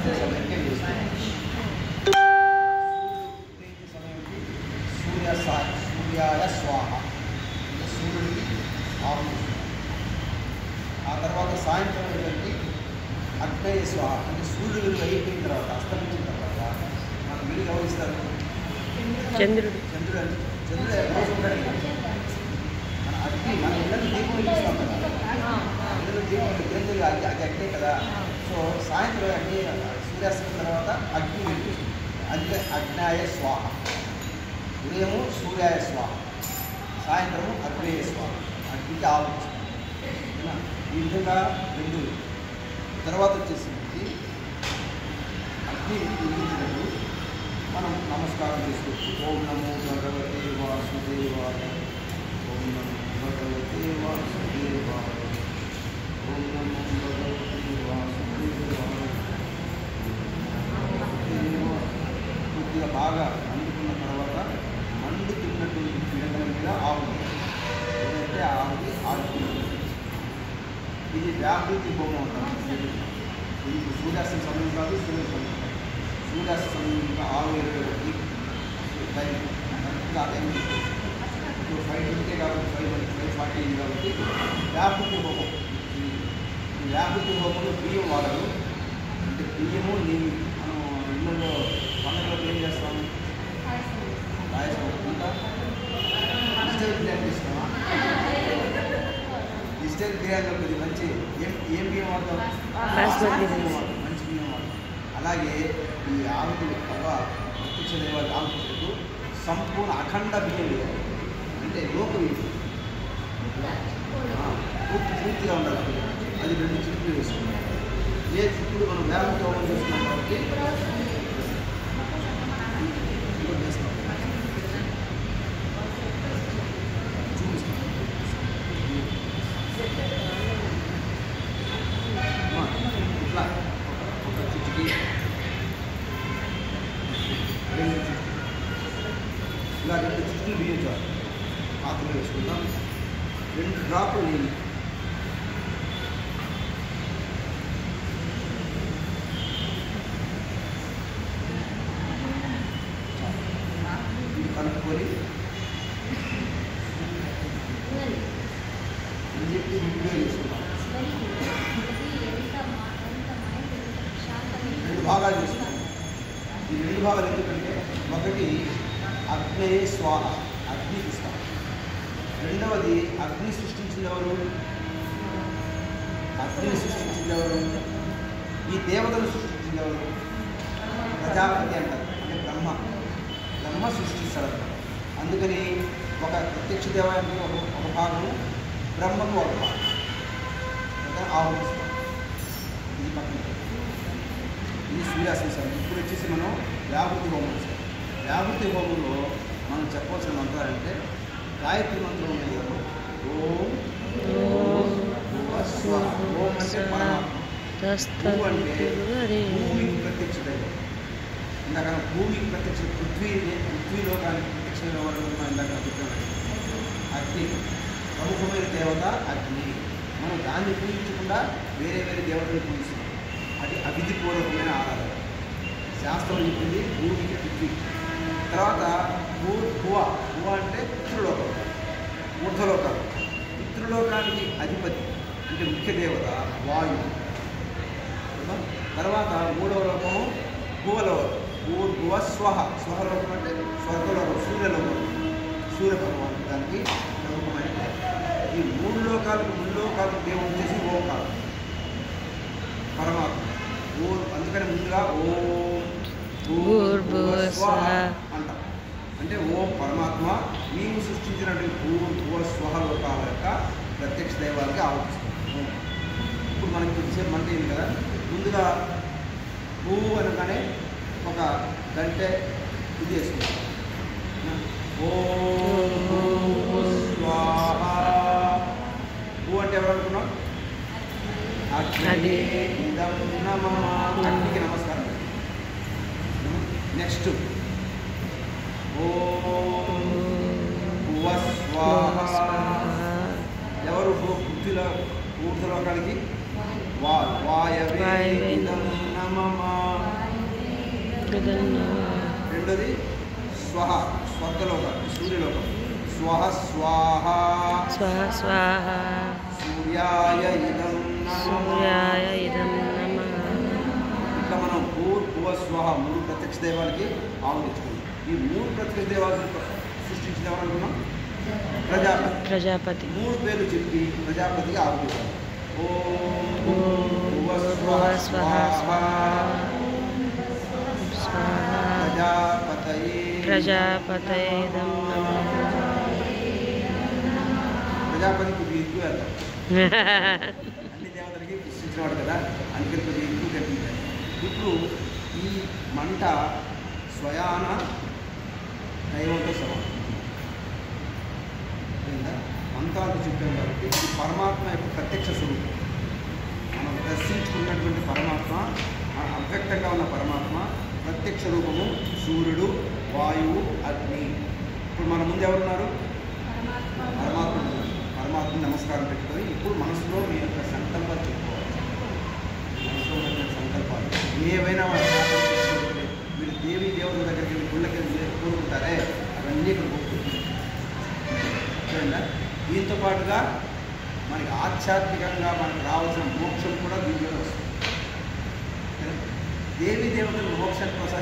సూర్యాస్తమయ సమయానికి వేసుకోవాలి. సమయంకి సూర్యాయ స్వాహ అంటే సూర్యుడికి ఆహ్వానిస్తుంది. ఆ తర్వాత సాయంత్రం ఏంటంటే అగ్నేయ స్వాహ అంటే సూర్యుడు అయిపోయిన తర్వాత అస్తమించిన తర్వాత మనకు వెలుగు గమనిస్తారు చంద్రుడు. చంద్రుడు రోజు ఉంటాడు. మన అగ్ని మన ఇళ్ళని దీపం వెలిగిస్తాం కదా, ఇళ్ళలో దీపం వెలిగించేది అది అగ్నే కదా. సో సాయంత్రం అగ్ని సూర్యాస్తమయం తర్వాత అగ్ని వెలిగిస్తుంది. అందుకే అగ్నాయ స్వాహ. ఉదయము సూర్యాయ స్వాహ, సాయంత్రము అగ్నేయ స్వాహ, అగ్నికి ఆలోచిస్తుంది. ఈ విధంగా రెండు తర్వాత వచ్చేసింది అగ్ని వెలిగించినప్పుడు మనం నమస్కారం చేసుకోవచ్చు. ఓం నమో భగవతే వాసుదేవాయ, ఓం నమో భగవతే వాసుదేవాయ, ఓం నమో భగవతే వాసుదేవాయ. కొద్దిగా బాగా అందుకున్న తర్వాత మండుతున్నటువంటి పీడకల మీద ఆవులు ఏదంటే ఆవుకి ఆడుతున్నది. ఇది వ్యాపృతి హోమం అంటారు. ఇది సూర్యాస్తమ సమయం కాదు, సూర్య సమయం కాదు. సూర్యాస్త సమయంలో 6:20 టైం కరెక్ట్గా ఆ టైం ఇప్పుడు 5:20 కాబట్టి 5:40 కాబట్టి వ్యాపృతి హోమం. ఈ వ్యాపృతి హోమంలో బియ్యం వాడరు. అంటే బియ్యము నీళ్ళు మనం ఇళ్ళలో పండుగలో ఏం చేస్తాము? పాయసం. ఇంకా డిజిటల్ బిర్యానీ చేస్తామా? డిజిటల్ బిర్యానీలో ఇది మంచి ఏం బియ్యం వాడతాం? మంచి బియ్యం వాడతాం. అలాగే ఈ ఆవులు ప్రత్యక్ష దేవాల ఆవులకు సంపూర్ణ అఖండ బియ్యం వేయాలి. అంటే లోక పూర్తిగా ఉండాలి. అది 2 చిక్కులు వేసుకున్నాం. ఏ చిక్కులు మనం వ్యాపక హోమం చేస్తున్నాం కాబట్టి వేస్తాం. చూపిస్తాం. ఇట్లా ఒక చిటికి, 2 చిటికి, ఇలా 2 చిటికలు బియ్యం చాలు. పాత్రలో వేసుకుందాం. 2 డ్రాపులు నీళ్ళు. కలుపుకొని అని చెప్పి వీడియో చేసుకున్నాం. 2 భాగాలు చేసుకున్నాం. ఈ 2 భాగాలు ఎందుకంటే ఒకటి అగ్నేయ స్వాహ, అగ్నికి ఇస్తాం. రెండవది అగ్ని సృష్టించింది ఎవరు? అగ్నిని సృష్టించింది ఎవరు? ఈ దేవతను సృష్టించింది ఎవరు? ప్రజాపతి అంటారు. అంటే బ్రహ్మ సృష్టిస్తాడు. అందుకని ఒక ప్రత్యక్ష దేవాలయానికి ఒక భాగము, బ్రహ్మకు ఒక భాగం ఆహ్వానిస్తాం. ఇది పక్కన. ఇది సూర్యాస్తమ సమయం. ఇప్పుడు వచ్చేసి మనం వ్యాపృతి హోమం చేస్తాం. వ్యాపృతి హోమంలో మనం చెప్పవలసిన మంత్రాలు అంటే గాయత్రి మంత్రం ఉన్నాయి కదా. ఓం స్వాహ. ఓం అంటే పరమాత్మ. భూ అంటే భూమికి ప్రత్యక్ష దైవం. ఇందాక భూమికి ప్రత్యక్ష పృథ్వీలోకానికి ప్రత్యక్ష ఇందాక చెప్పాను. అగ్ని ప్రముఖమైన దేవత అగ్ని. మనం దాన్ని పూజించకుండా వేరే దేవతలు పూజిస్తున్నాం. అది అవిధిపూర్వకమైన ఆరాధన. శాస్త్రం చెప్పింది భూమికి పృథ్వీ. తర్వాత భువ అంటే పితృలోకం, ఊర్ధ్వలోకాలు. పితృలోకానికి అధిపతి అంటే ముఖ్య దేవత వాయువు. తర్వాత 3వ లోకము భువలోకం. భువ స్వహ. స్వహలోకం అంటే స్వర్గలోకం, సూర్యలోకం, సూర్య భగవాన్. దానికి ప్రముఖమైన ఈ 3 లోకాలకు దేవుడు వచ్చేసి ఓంకారం పరమాత్మ. అందుకని ముందుగా ఓం భూర్భువస్వః అంటాం. అంటే ఓం పరమాత్మ నీవు సృష్టించినటువంటి భూర్భువ స్వహ లోకాల యొక్క ప్రత్యక్ష దైవాలకి ఆలోచిస్తాం. ఇప్పుడు మనకి కొద్దిసేపు మంట అయింది కదా. ముందుగా భూ అనగానే ఒక గంటె ఇది వేసుకుంటాం. ఓం స్వాహ. భూ అంటే ఎవరు అనుకున్నాం? అగ్ని ఇదం నమః. అగ్నికి నమస్కారం. నెక్స్ట్ ఓం భువ స్వాహ. ఎవరు పృథ్వీలో ఊర్ధ్వలోకానికి వాయవే ఇదం నమః. రెండోది స్వహ, స్వర్గలోకం, సూర్యలోకం. స్వహ స్వాహ స్వహ స్వాహ సూర్యాయ ఇదం నమః. సూర్యాయ ఇదం నమః. ఇట్లా మనం భూర్భువ స్వహ 3 ప్రత్యక్ష దైవాలకి ఆవులించుకుంటాం. ఈ 3 ప్రత్యక్ష దైవాలను సృష్టించిన ఎవరనుకున్నాం? ప్రజాపతి. ప్రజాపతి 3 పేర్లు చెప్పి ప్రజాపతికి ఆవులించాలి. ఓం ఓం భూర్భువ స్వహ స్వాహా ప్రజాపతయే నమః. ప్రజాపతి కొద్దిగా ఎక్కువ వెళ్తాం. అన్ని దేవతలకి సృష్టించినవాడు కదా, అందుకని కొద్దిగా ఎక్కువ కనిపించాలి. ఇప్పుడు ఈ మంట స్వయాన దైవంతో సమానం. మంత్రాలు చెప్పాం కాబట్టి ఇది పరమాత్మ యొక్క ప్రత్యక్ష స్వరూపం. మనం దర్శించుకున్నటువంటి పరమాత్మ, అవ్యక్తంగా ఉన్న పరమాత్మ ప్రత్యక్ష రూపము సూర్యుడు, వాయువు, అగ్ని. ఇప్పుడు మన ముందు ఎవరున్నారు? పరమాత్మ. పరమాత్మని నమస్కారం పెట్టుకొని ఇప్పుడు మనసులో మీ యొక్క సంకల్పాలు చెప్పుకోవాలి. మనసులో ఉన్న సంకల్పాలు ఏవైనా మీరు దేవి దేవతల దగ్గరికి వెళ్ళి గుళ్ళకి వెళ్ళి కోరుకుంటారే అవన్నీ ఇక్కడ కోరుకుంటుంది. దీంతో పాటుగా మనకి ఆధ్యాత్మికంగా మనకు రావాల్సిన మోక్షం కూడా దీంట్లో వస్తుంది. దేవీ దేవతలు మోక్షం కోసం